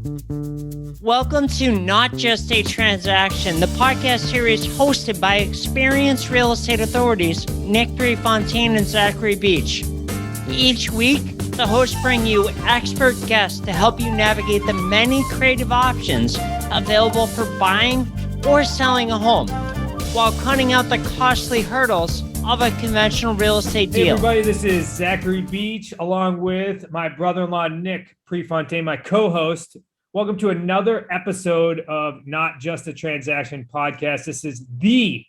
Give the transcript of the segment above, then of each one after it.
Welcome to Not Just a Transaction, the podcast series hosted by experienced real estate authorities Nick Fontaine and Zachary Beach. Each week, the hosts bring you expert guests to help you navigate the many creative options available for buying or selling a home, while cutting out the costly hurdles of a conventional real estate deal. Hey everybody, this is Zachary Beach along with my brother-in-law Nick Fontaine, my co-host. Welcome to another episode of Not Just a Transaction podcast. This is the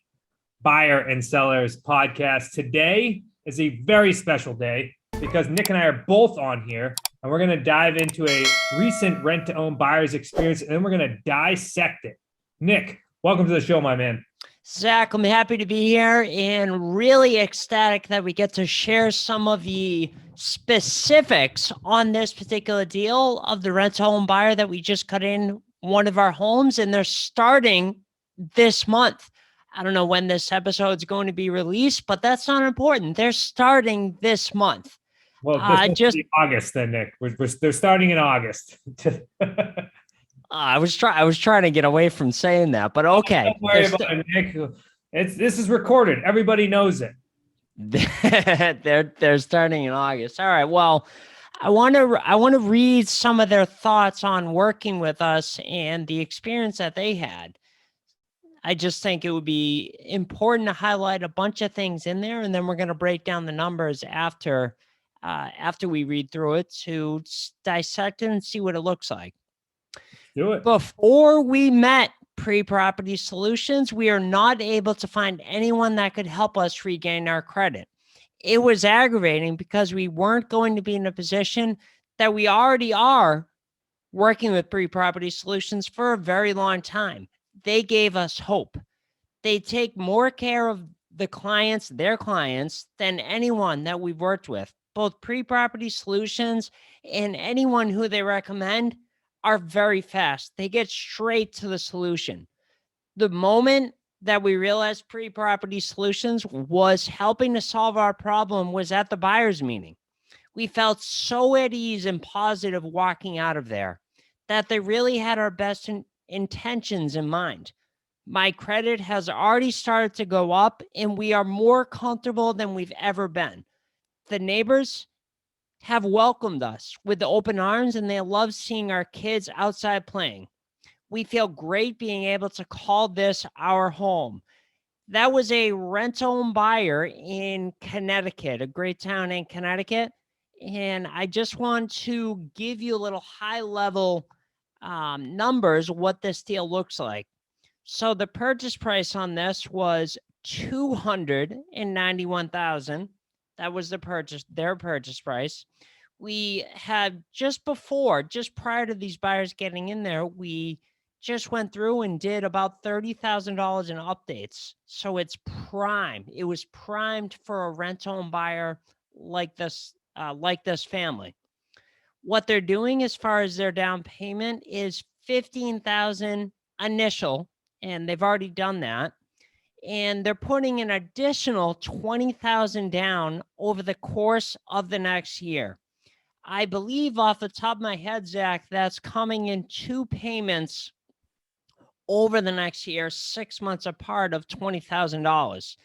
Buyer and Sellers podcast. Today is a very special day because Nick and I are both on here, and we're going to dive into a recent rent-to-own buyer's experience, and then we're going to dissect it. Nick, welcome to the show, my man. Zach, I'm happy to be here and really ecstatic that we get to share some of the specifics on this particular deal of the rent-to-own buyer that we just cut in one of our homes, and they're starting this month. I don't know when this episode is going to be released, but that's not important. They're starting this month. Well, this is August then, Nick. They're starting in August. I was trying to get away from saying that, but okay. Don't worry about it, Nick. This is recorded. Everybody knows it. They're starting in August. All right. Well, I want to read some of their thoughts on working with us and the experience that they had. I just think it would be important to highlight a bunch of things in there, and then we're going to break down the numbers after we read through it to dissect it and see what it looks like. Do it. Before we met Pre-Property Solutions, we are not able to find anyone that could help us regain our credit. It was aggravating because we weren't going to be in a position that we already are working with Pre-Property Solutions for a very long time. They gave us hope. They take more care of their clients, than anyone that we've worked with. Both Pre-Property Solutions and anyone who they recommend are very fast. They get straight to the solution. The moment that we realized Pre-Property Solutions was helping to solve our problem was at the buyer's meeting. We felt so at ease and positive walking out of there that they really had our best intentions in mind. My credit has already started to go up, and we are more comfortable than we've ever been. The neighbors have welcomed us with open arms, and they love seeing our kids outside playing. We feel great being able to call this our home. That was a rent-own buyer in Connecticut, a great town in Connecticut. And I just want to give you a little high-level numbers, what this deal looks like. So the purchase price on this was $291,000. That was their purchase price. We had just prior to these buyers getting in there, we just went through and did about $30,000 in updates. So it's prime. It was primed for a rent-own buyer like this family. What they're doing as far as their down payment is $15,000 initial, and they've already done that. And they're putting an additional $20,000 down over the course of the next year. I believe off the top of my head, Zach, that's coming in 2 payments over the next year, 6 months apart, of $20,000.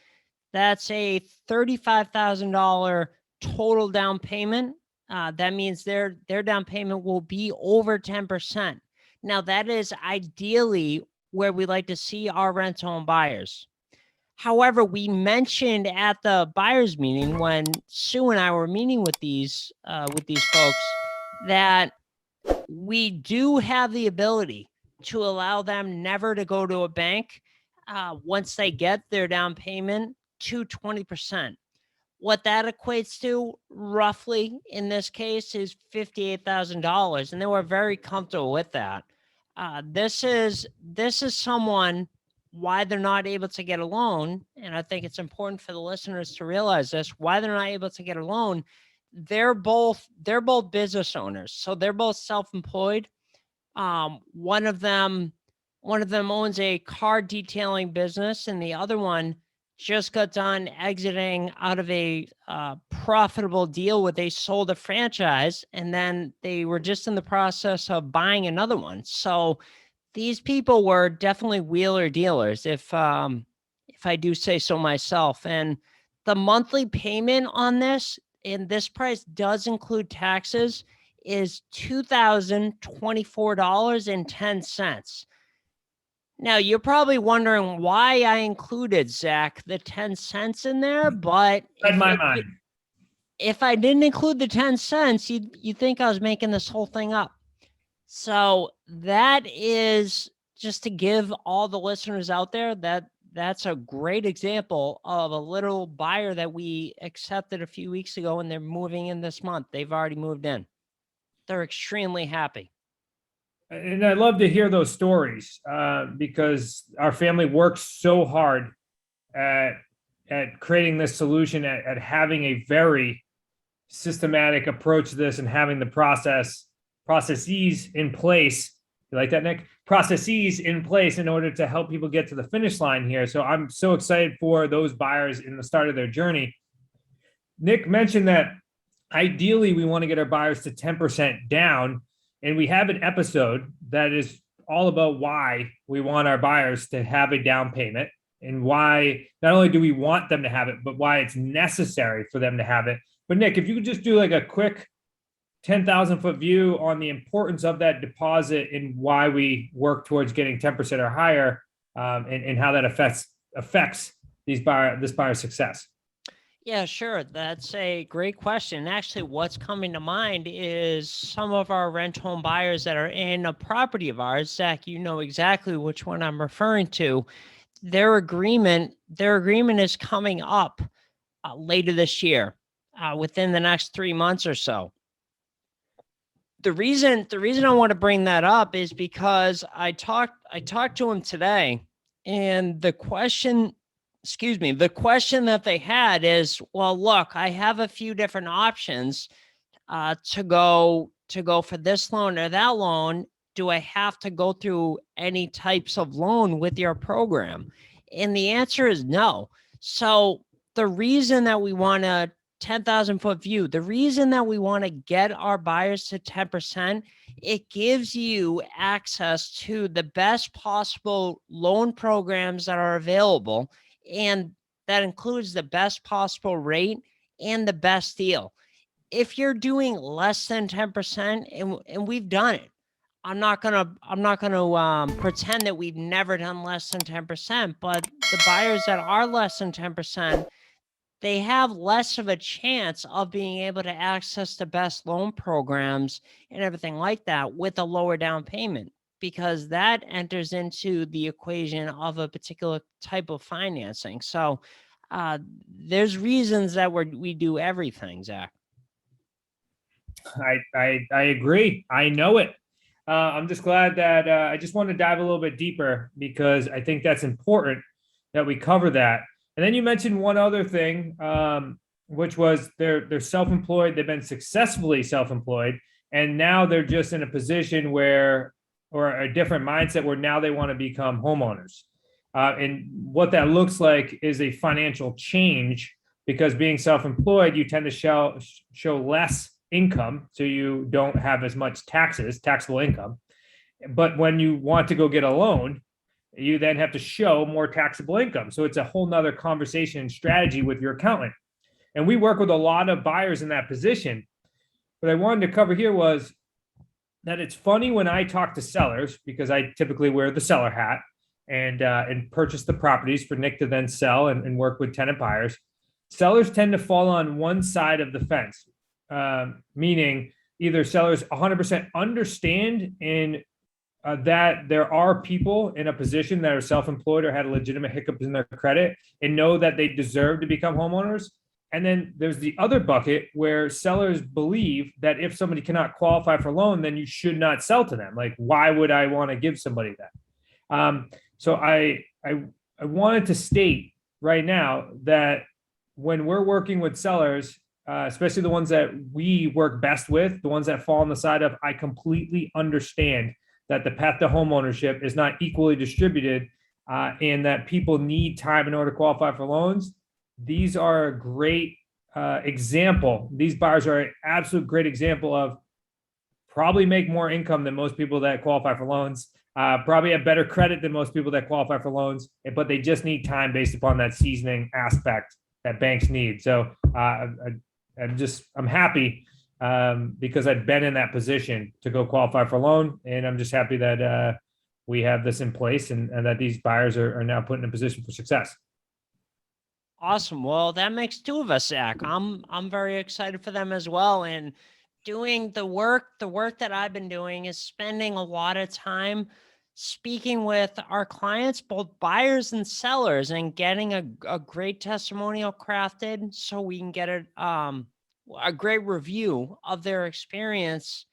That's a $35,000 total down payment. That means their down payment will be over 10%. Now, that is ideally where we like to see our rent-to-own buyers. However, we mentioned at the buyer's meeting when Sue and I were meeting with these folks that we do have the ability to allow them never to go to a bank once they get their down payment to 20%. What that equates to roughly in this case is $58,000, and they were very comfortable with that. This is someone, why they're not able to get a loan, and I think it's important for the listeners to realize this, why they're not able to get a loan. They're both business owners, so they're both self-employed. One of them owns a car detailing business, and the other one just got done exiting out of a profitable deal where they sold a franchise, and then they were just in the process of buying another one. So these people were definitely wheeler dealers, if I do say so myself. And the monthly payment on this, and this price does include taxes, is $2,024.10. Now, you're probably wondering why I included, Zach, the 10 cents in there, but In my mind. if I didn't include the 10 cents, you'd think I was making this whole thing up. So that is just to give all the listeners out there that's a great example of a little buyer that we accepted a few weeks ago, and they're moving in this month. They've already moved in. They're extremely happy. And I love to hear those stories because our family works so hard at creating this solution, at having a very systematic approach to this, and having the processes in place. You like that, Nick? Processes in place in order to help people get to the finish line here. So I'm so excited for those buyers in the start of their journey. Nick mentioned that ideally we want to get our buyers to 10% down. And we have an episode that is all about why we want our buyers to have a down payment, and why not only do we want them to have it, but why it's necessary for them to have it. But Nick, if you could just do like a quick 10,000 foot view on the importance of that deposit and why we work towards getting 10% or higher, and how that affects this buyer's success. Yeah, sure. That's a great question. Actually, what's coming to mind is some of our rent home buyers that are in a property of ours. Zach, you know exactly which one I'm referring to. Their agreement is coming up later this year, within the next 3 months or so. The reason I want to bring that up is because I talked to him today, and the question that they had is, well, look, I have a few different options to go for this loan or that loan. Do I have to go through any types of loan with your program? And the answer is no. So the reason that we want a 10,000 foot view, the reason that we want to get our buyers to 10%, it gives you access to the best possible loan programs that are available. And that includes the best possible rate and the best deal. If you're doing less than 10%, and we've done it, I'm not gonna pretend that we've never done less than 10%, but the buyers that are less than 10%, they have less of a chance of being able to access the best loan programs and everything like that with a lower down payment, because that enters into the equation of a particular type of financing. So there's reasons that we do everything, Zach. I agree. I know it. I'm just glad that I just want to dive a little bit deeper, because I think that's important that we cover that. And then you mentioned one other thing, which was they're self-employed. They've been successfully self-employed, and now they're just in a position where, or a different mindset where now they want to become homeowners. And what that looks like is a financial change, because being self-employed, you tend to show less income, so you don't have as much taxable income. But when you want to go get a loan, you then have to show more taxable income. So it's a whole nother conversation and strategy with your accountant. And we work with a lot of buyers in that position. What I wanted to cover here was that it's funny when I talk to sellers, because I typically wear the seller hat and purchase the properties for Nick to then sell and work with tenant buyers. Sellers tend to fall on one side of the fence, meaning either sellers 100% understand in that there are people in a position that are self-employed or had a legitimate hiccup in their credit and know that they deserve to become homeowners. And then there's the other bucket where sellers believe that if somebody cannot qualify for loan, then you should not sell to them. Like, why would I want to give somebody that? So I wanted to state right now that when we're working with sellers, especially the ones that we work best with, the ones that fall on the side of, I completely understand that the path to homeownership is not equally distributed and that people need time in order to qualify for loans, these are a great example. These buyers are an absolute great example of probably make more income than most people that qualify for loans, probably have better credit than most people that qualify for loans, but they just need time based upon that seasoning aspect that banks need. So I'm happy because I've been in that position to go qualify for a loan, and I'm just happy that we have this in place and that these buyers are now put in a position for success. Awesome. Well, that makes two of us, Zach. I'm very excited for them as well. And doing the work that I've been doing is spending a lot of time speaking with our clients, both buyers and sellers, and getting a great testimonial crafted so we can get a great review of their experience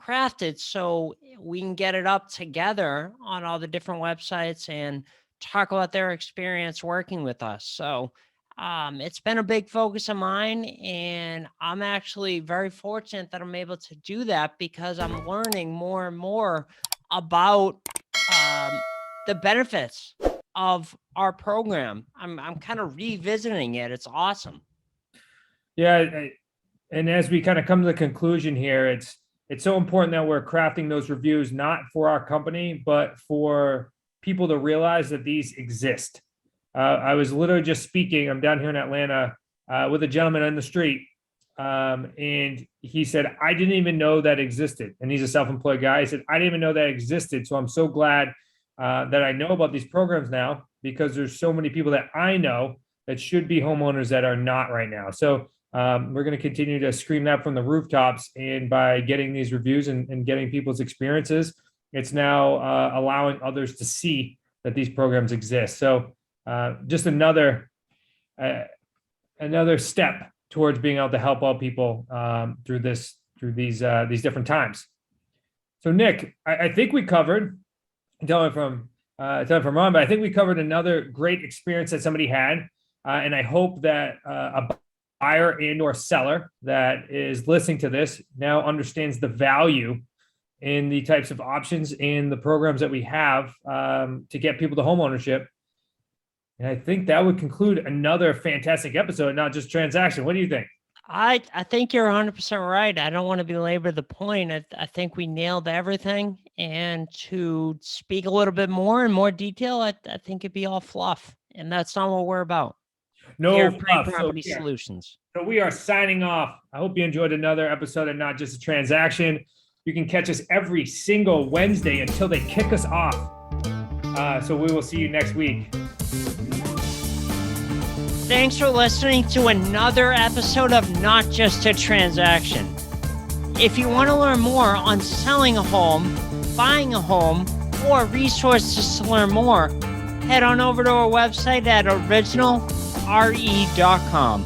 crafted so we can get it up together on all the different websites and talk about their experience working with us. So it's been a big focus of mine, and I'm actually very fortunate that I'm able to do that because I'm learning more and more about the benefits of our program. I'm kind of revisiting it. It's awesome. Yeah, and as we kind of come to the conclusion here, it's so important that we're crafting those reviews not for our company, but for people to realize that these exist. I was literally just speaking. I'm down here in Atlanta with a gentleman on the street, and he said, "I didn't even know that existed." And he's a self-employed guy. He said, "I didn't even know that existed. So I'm so glad that I know about these programs now because there's so many people that I know that should be homeowners that are not right now." So we're going to continue to scream that from the rooftops, and by getting these reviews and getting people's experiences, it's now allowing others to see that these programs exist. So just another step towards being able to help all people through these different times. So Nick, I think we covered, tell me if I'm wrong, but I think we covered another great experience that somebody had, and I hope that a buyer and or seller that is listening to this now understands the value in the types of options and the programs that we have to get people to homeownership. And I think that would conclude another fantastic episode, Not Just Transaction. What do you think? I think you're 100% right. I don't want to belabor the point. I think we nailed everything. And to speak a little bit more in more detail, I think it'd be all fluff. And that's not what we're about. No fluff. Property Solutions. So we are signing off. I hope you enjoyed another episode of Not Just a Transaction. You can catch us every single Wednesday until they kick us off. So we will see you next week. Thanks for listening to another episode of Not Just a Transaction. If you want to learn more on selling a home, buying a home, or resources to learn more, head on over to our website at originalre.com.